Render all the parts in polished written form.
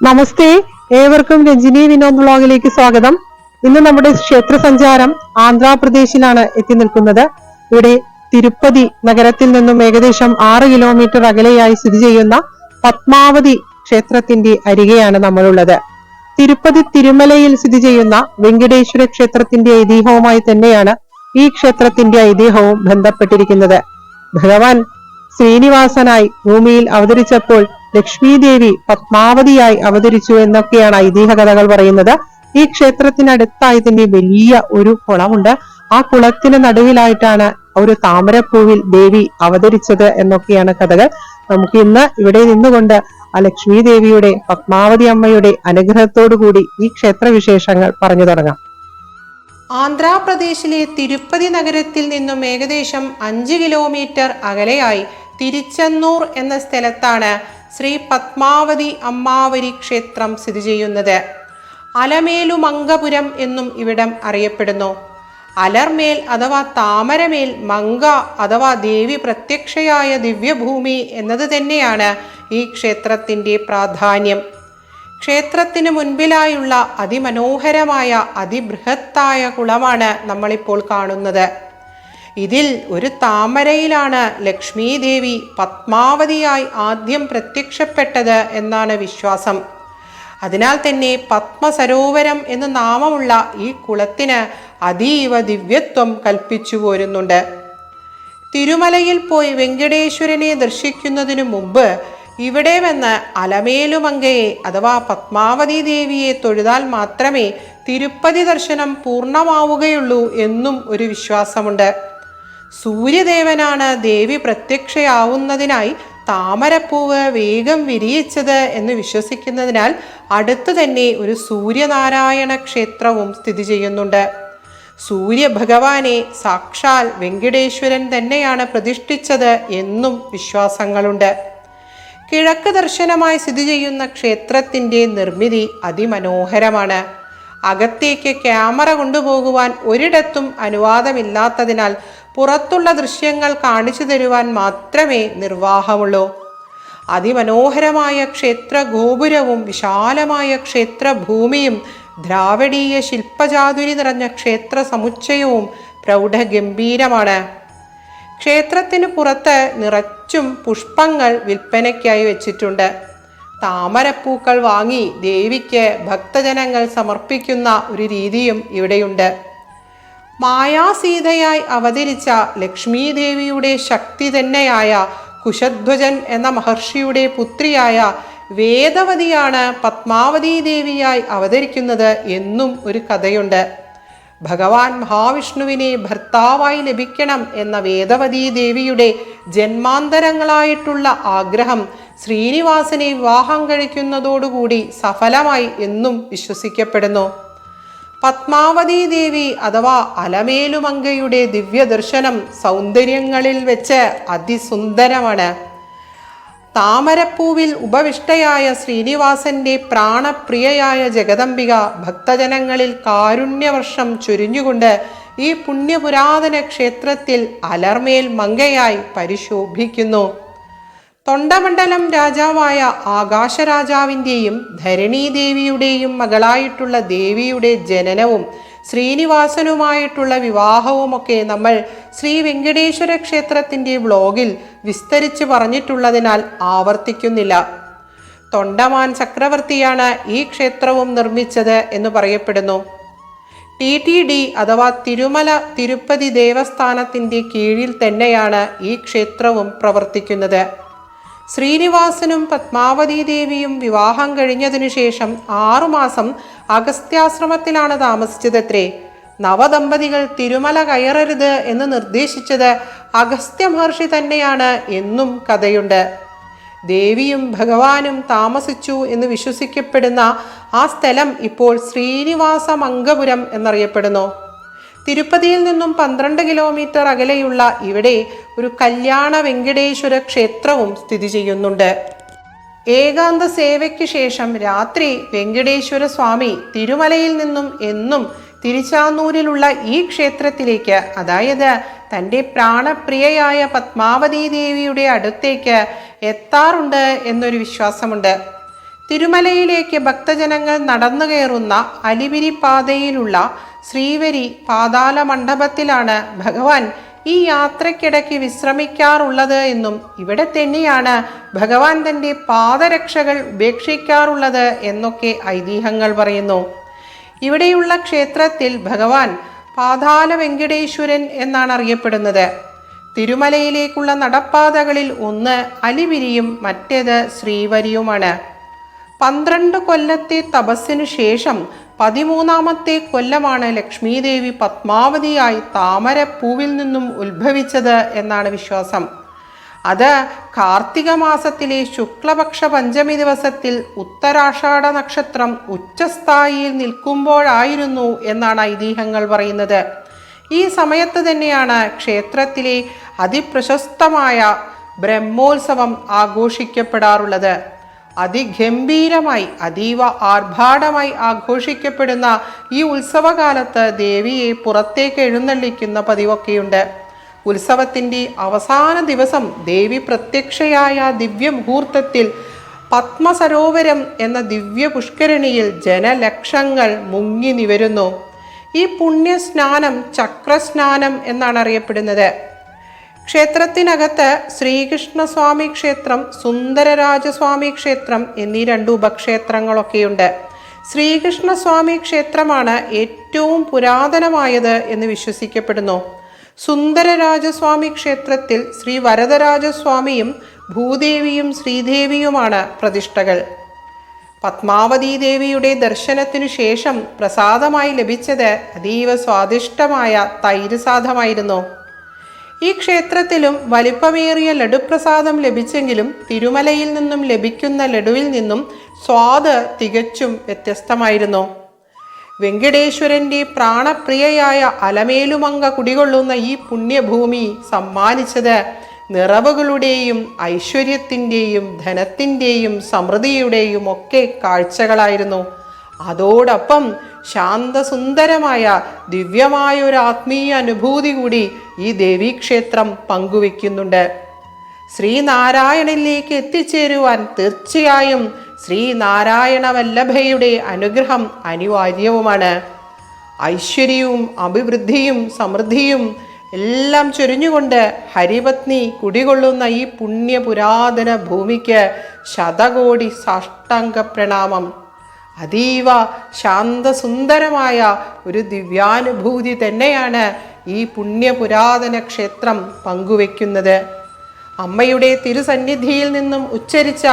നമസ്തേ, ഏവർക്കും രഞ്ജിനി വിനോദ് വ്ളോഗിലേക്ക് സ്വാഗതം. ഇന്ന് നമ്മുടെ ക്ഷേത്ര സഞ്ചാരം ആന്ധ്രാപ്രദേശിലാണ് എത്തി നിൽക്കുന്നത്. ഇവിടെ തിരുപ്പതി നഗരത്തിൽ നിന്നും ഏകദേശം 6 കിലോമീറ്റർ അകലെയായി സ്ഥിതി ചെയ്യുന്ന പത്മാവതി ക്ഷേത്രത്തിന്റെ അരികെയാണ് നമ്മളുള്ളത്. തിരുപ്പതി തിരുമലയിൽ സ്ഥിതി ചെയ്യുന്ന വെങ്കടേശ്വര ക്ഷേത്രത്തിന്റെ ഐതിഹ്യവുമായി തന്നെയാണ് ഈ ക്ഷേത്രത്തിന്റെ ഐതിഹ്യവും ബന്ധപ്പെട്ടിരിക്കുന്നത്. ഭഗവാൻ ശ്രീനിവാസനായി ഭൂമിയിൽ അവതരിച്ചപ്പോൾ ലക്ഷ്മി ദേവി പത്മാവതിയായി അവതരിച്ചു എന്നൊക്കെയാണ് ഐതിഹ്യ കഥകൾ പറയുന്നത്. ഈ ക്ഷേത്രത്തിനടുത്തായി തന്നെ വലിയ ഒരു കുളമുണ്ട്. ആ കുളത്തിന് നടുവിലായിട്ടാണ് ഒരു താമരപ്പൂവിൽ ദേവി അവതരിച്ചത് എന്നൊക്കെയാണ് കഥകൾ. നമുക്ക് ഇന്ന് ഇവിടെ നിന്നുകൊണ്ട് ആ ലക്ഷ്മി ദേവിയുടെ പത്മാവതി അമ്മയുടെ അനുഗ്രഹത്തോടു കൂടി ഈ ക്ഷേത്ര വിശേഷങ്ങൾ പറഞ്ഞു തുടങ്ങാം. ആന്ധ്രാപ്രദേശിലെ തിരുപ്പതി നഗരത്തിൽ നിന്നും ഏകദേശം 5 കിലോമീറ്റർ അകലെയായി തിരുച്ചെന്നൂർ എന്ന സ്ഥലത്താണ് ശ്രീ പത്മാവതി അമ്മാവരി ക്ഷേത്രം സ്ഥിതി ചെയ്യുന്നത്. അലമേലുമംഗപുരം എന്നും ഇവിടം അറിയപ്പെടുന്നു. അലർമേൽ അഥവാ താമരമേൽ മങ്ക അഥവാ ദേവി പ്രത്യക്ഷയായ ദിവ്യഭൂമി എന്നത് തന്നെയാണ് ഈ ക്ഷേത്രത്തിൻ്റെ പ്രാധാന്യം. ക്ഷേത്രത്തിന് മുൻപിലായുള്ള അതിമനോഹരമായ അതിബൃഹത്തായ കുളമാണ് നമ്മളിപ്പോൾ കാണുന്നത്. ഇതിൽ ഒരു താമരയിലാണ് ലക്ഷ്മി ദേവി പത്മാവതിയായി ആദ്യം പ്രത്യക്ഷപ്പെട്ടത് എന്നാണ് വിശ്വാസം. അതിനാൽ തന്നെ പത്മസരോവരം എന്ന് നാമമുള്ള ഈ കുളത്തിന് അതീവ ദിവ്യത്വം കൽപ്പിച്ചു പോരുന്നുണ്ട്. തിരുമലയിൽ പോയി വെങ്കടേശ്വരനെ ദർശിക്കുന്നതിനു മുമ്പ് ഇവിടെ വന്ന് അലമേലുമങ്കയെ അഥവാ പത്മാവതി ദേവിയെ തൊഴുതാൽ മാത്രമേ തിരുപ്പതി ദർശനം പൂർണ്ണമാവുകയുള്ളൂ എന്നും ഒരു വിശ്വാസമുണ്ട്. സൂര്യദേവനാണ് ദേവി പ്രത്യക്ഷയാവുന്നതിനായി താമരപ്പൂവ് വേഗം വിരിയിച്ചത് എന്ന് വിശ്വസിക്കുന്നതിനാൽ അടുത്തു തന്നെ ഒരു സൂര്യനാരായണ ക്ഷേത്രവും സ്ഥിതി ചെയ്യുന്നുണ്ട്. സൂര്യഭഗവാനെ സാക്ഷാൽ വെങ്കടേശ്വരൻ തന്നെയാണ് പ്രതിഷ്ഠിച്ചത് എന്നും വിശ്വാസങ്ങളുണ്ട്. കിഴക്ക് ദർശനമായി സ്ഥിതി ചെയ്യുന്ന ക്ഷേത്രത്തിൻ്റെ നിർമ്മിതി അതിമനോഹരമാണ്. അകത്തേക്ക് ക്യാമറ കൊണ്ടുപോകുവാൻ ഒരിടത്തും അനുവാദമില്ലാത്തതിനാൽ പുറത്തുള്ള ദൃശ്യങ്ങൾ കാണിച്ചു തരുവാൻ മാത്രമേ നിർവാഹമുള്ളൂ. അതിമനോഹരമായ ക്ഷേത്ര ഗോപുരവും വിശാലമായ ക്ഷേത്രഭൂമിയും ദ്രാവിഡീയ ശില്പചാതുരി നിറഞ്ഞ ക്ഷേത്ര സമുച്ചയവും പ്രൗഢഗംഭീരമാണ്. ക്ഷേത്രത്തിന് പുറത്ത് നിറച്ചും പുഷ്പങ്ങൾ വിൽപ്പനയ്ക്കായി വെച്ചിട്ടുണ്ട്. താമരപ്പൂക്കൾ വാങ്ങി ദേവിക്ക് ഭക്തജനങ്ങൾ സമർപ്പിക്കുന്ന ഒരു രീതിയും ഇവിടെയുണ്ട്. മായാസീതയായി അവതരിച്ച ലക്ഷ്മി ദേവിയുടെ ശക്തി തന്നെയായ കുശധ്വജൻ എന്ന മഹർഷിയുടെ പുത്രിയായ വേദവതിയാണ് പത്മാവതി ദേവിയായി അവതരിക്കുന്നത് എന്നും ഒരു കഥയുണ്ട്. ഭഗവാൻ മഹാവിഷ്ണുവിനെ ഭർത്താവായി ലഭിക്കണം എന്ന വേദവതി ദേവിയുടെ ജന്മാന്തരങ്ങളായിട്ടുള്ള ആഗ്രഹം ശ്രീനിവാസനെ വിവാഹം കഴിക്കുന്നതോടുകൂടി സഫലമായി എന്നും വിശ്വസിക്കപ്പെടുന്നു. പത്മാവതി ദേവി അഥവാ അലമേലുമങ്കയുടെ ദിവ്യദർശനം സൗന്ദര്യങ്ങളിൽ വെച്ച് അതിസുന്ദരമാണ്. താമരപ്പൂവിൽ ഉപവിഷ്ടയായ ശ്രീനിവാസന്റെ പ്രാണപ്രിയയായ ജഗദംബിക ഭക്തജനങ്ങളിൽ കാരുണ്യവർഷം ചൊരിഞ്ഞുകൊണ്ട് ഈ പുണ്യപുരാതന ക്ഷേത്രത്തിൽ അലർമേൽ മങ്കയായി പരിശോഭിക്കുന്നു. തൊണ്ടമണ്ഡലം രാജാവായ ആകാശരാജാവിൻ്റെയും ധരണീദേവിയുടെയും മകളായിട്ടുള്ള ദേവിയുടെ ജനനവും ശ്രീനിവാസനുമായിട്ടുള്ള വിവാഹവുമൊക്കെ നമ്മൾ ശ്രീ വെങ്കടേശ്വര ക്ഷേത്രത്തിൻ്റെ വ്ലോഗിൽ വിസ്തരിച്ച് പറഞ്ഞിട്ടുള്ളതിനാൽ ആവർത്തിക്കുന്നില്ല. തൊണ്ടമാൻ ചക്രവർത്തിയാണ് ഈ ക്ഷേത്രവും നിർമ്മിച്ചത് എന്ന് പറയപ്പെടുന്നു. TTD അഥവാ തിരുമല തിരുപ്പതി ദേവസ്ഥാനത്തിൻ്റെ കീഴിൽ തന്നെയാണ് ഈ ക്ഷേത്രവും പ്രവർത്തിക്കുന്നത്. ശ്രീനിവാസനും പത്മാവതി ദേവിയും വിവാഹം കഴിഞ്ഞതിനു ശേഷം 6 മാസം അഗസ്ത്യാശ്രമത്തിലാണ് താമസിച്ചതത്രേ. നവദമ്പതികൾ തിരുമല കയറരുത് എന്ന് നിർദ്ദേശിച്ചത് അഗസ്ത്യ മഹർഷി തന്നെയാണ് എന്നും കഥയുണ്ട്. ദേവിയും ഭഗവാനും താമസിച്ചു എന്ന് വിശ്വസിക്കപ്പെടുന്ന ആ സ്ഥലം ഇപ്പോൾ ശ്രീനിവാസമംഗപുരം എന്നറിയപ്പെടുന്നു. തിരുപ്പതിയിൽ നിന്നും 12 കിലോമീറ്റർ അകലെയുള്ള ഇവിടെ ഒരു കല്യാണ വെങ്കടേശ്വര ക്ഷേത്രവും സ്ഥിതി ചെയ്യുന്നുണ്ട്. ഏകാന്ത സേവയ്ക്ക് ശേഷം രാത്രി വെങ്കടേശ്വര സ്വാമി തിരുമലയിൽ നിന്നും എന്നും തിരുച്ചാന്നൂരിലുള്ള ഈ ക്ഷേത്രത്തിലേക്ക്, അതായത് തൻ്റെ പ്രാണപ്രിയയായ പത്മാവതി ദേവിയുടെ അടുത്തേക്ക് എത്താറുണ്ട് എന്നൊരു വിശ്വാസമുണ്ട്. തിരുമലയിലേക്ക് ഭക്തജനങ്ങൾ നടന്നു കയറുന്ന അലിപിരി പാതയിലുള്ള ശ്രീവരി പാതാള മണ്ഡപത്തിലാണ് ഭഗവാൻ ഈ യാത്രയ്ക്കിടയ്ക്ക് വിശ്രമിക്കാറുള്ളത് എന്നും ഇവിടെ തന്നെയാണ് ഭഗവാൻ തൻ്റെ പാദരക്ഷകൾ ഉപേക്ഷിക്കാറുള്ളത് എന്നൊക്കെ ഐതിഹ്യങ്ങൾ പറയുന്നു. ഇവിടെയുള്ള ക്ഷേത്രത്തിൽ ഭഗവാൻ പാതാള വെങ്കടേശ്വരൻ എന്നാണ് അറിയപ്പെടുന്നത്. തിരുമലയിലേക്കുള്ള നടപ്പാതകളിൽ ഒന്ന് അലിപിരിയും മറ്റേത് ശ്രീവരിയുമാണ്. 12 കൊല്ലത്തെ തപസ്സിനു ശേഷം 13ാമത്തെ കൊല്ലമാണ് ലക്ഷ്മീദേവി പത്മാവതിയായി താമരപ്പൂവിൽ നിന്നും ഉത്ഭവിച്ചത് എന്നാണ് വിശ്വാസം. അത് കാർത്തിക മാസത്തിലെ ശുക്ലപക്ഷ പഞ്ചമി ദിവസത്തിൽ ഉത്തരാഷാഢ നക്ഷത്രം ഉച്ചസ്ഥായിയിൽ നിൽക്കുമ്പോഴായിരുന്നു എന്നാണ് ഐതിഹ്യങ്ങൾ പറയുന്നത്. ഈ സമയത്ത് തന്നെയാണ് ക്ഷേത്രത്തിലെ അതിപ്രശസ്തമായ ബ്രഹ്മോത്സവം ആഘോഷിക്കപ്പെടാറുള്ളത്. അതിഗംഭീരമായി അതീവ ആർഭാടമായി ആഘോഷിക്കപ്പെടുന്ന ഈ ഉത്സവകാലത്ത് ദേവിയെ പുറത്തേക്ക് എഴുന്നള്ളിക്കുന്ന പതിവൊക്കെയുണ്ട്. ഉത്സവത്തിൻ്റെ അവസാന ദിവസം ദേവി പ്രത്യക്ഷയായ ദിവ്യമുഹൂർത്തത്തിൽ പത്മസരോവരം എന്ന ദിവ്യ പുഷ്കരണിയിൽ ജനലക്ഷങ്ങൾ മുങ്ങി നിവരുന്നു. ഈ പുണ്യസ്നാനം ചക്രസ്നാനം എന്നാണ് അറിയപ്പെടുന്നത്. ക്ഷേത്രത്തിനകത്ത് ശ്രീകൃഷ്ണസ്വാമി ക്ഷേത്രം, സുന്ദരരാജസ്വാമി ക്ഷേത്രം എന്നീ 2 ഉപക്ഷേത്രങ്ങളൊക്കെയുണ്ട്. ശ്രീകൃഷ്ണസ്വാമി ക്ഷേത്രമാണ് ഏറ്റവും പുരാതനമായത് എന്ന് വിശ്വസിക്കപ്പെടുന്നു. സുന്ദരരാജസ്വാമി ക്ഷേത്രത്തിൽ ശ്രീ വരദരാജസ്വാമിയും ഭൂദേവിയും ശ്രീദേവിയുമാണ് പ്രതിഷ്ഠകൾ. പത്മാവതി ദേവിയുടെ ദർശനത്തിനു ശേഷം പ്രസാദമായി ലഭിച്ചത് അതീവ സ്വാദിഷ്ടമായ തൈര് സാധമായിരുന്നു. ഈ ക്ഷേത്രത്തിലും വലിപ്പമേറിയ ലഡുപ്രസാദം ലഭിച്ചെങ്കിലും തിരുമലയിൽ നിന്നും ലഭിക്കുന്ന ലഡുവിൽ നിന്നും സ്വാദ് തികച്ചും വ്യത്യസ്തമായിരുന്നു. വെങ്കടേശ്വരൻ്റെ പ്രാണപ്രിയയായ അലമേലുമങ്ക കുടികൊള്ളുന്ന ഈ പുണ്യഭൂമി സമ്മാനിച്ചത് നിറവുകളുടെയും ഐശ്വര്യത്തിൻ്റെയും ധനത്തിൻ്റെയും സമൃദ്ധിയുടെയും ഒക്കെ കാഴ്ചകളായിരുന്നു. അതോടൊപ്പം ശാന്തസുന്ദരമായ ദിവ്യമായൊരു ആത്മീയ അനുഭൂതി കൂടി ഈ ദേവീക്ഷേത്രം പങ്കുവെക്കുന്നുണ്ട്. ശ്രീനാരായണനിലേക്ക് എത്തിച്ചേരുവാൻ തീർച്ചയായും ശ്രീനാരായണ വല്ലഭയുടെ അനുഗ്രഹം അനിവാര്യവുമാണ്. ഐശ്വര്യവും അഭിവൃദ്ധിയും സമൃദ്ധിയും എല്ലാം ചൊരിഞ്ഞുകൊണ്ട് ഹരിപത്നി കുടികൊള്ളുന്ന ഈ പുണ്യപുരാതന ഭൂമിക്ക് ശതകോടി സാഷ്ടാംഗ പ്രണാമം. അതീവ ശാന്തസുന്ദരമായ ഒരു ദിവ്യാനുഭൂതി തന്നെയാണ് ഈ പുണ്യപുരാതന ക്ഷേത്രം പങ്കുവെക്കുന്നത്. അമ്മയുടെ തിരുസന്നിധിയിൽ നിന്നും ഉച്ചരിച്ച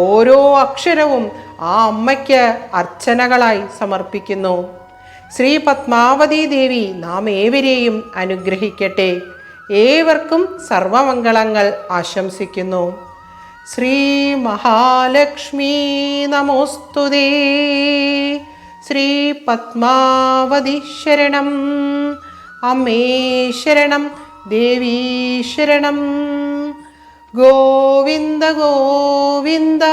ഓരോ അക്ഷരവും ആ അമ്മയ്ക്ക് അർച്ചനകളായി സമർപ്പിക്കുന്നു. ശ്രീ പത്മാവതി ദേവി നാം ഏവരെയും അനുഗ്രഹിക്കട്ടെ. ഏവർക്കും സർവമംഗളങ്ങൾ ആശംസിക്കുന്നു. ശ്രീ മഹാലക്ഷ്മീ നമോസ്തുതേ. ശ്രീ പത്മാവതി ശരണം. അമ്മേ ശരണം. ദേവീ ശരണം. ഗോവിന്ദ ഗോവിന്ദ.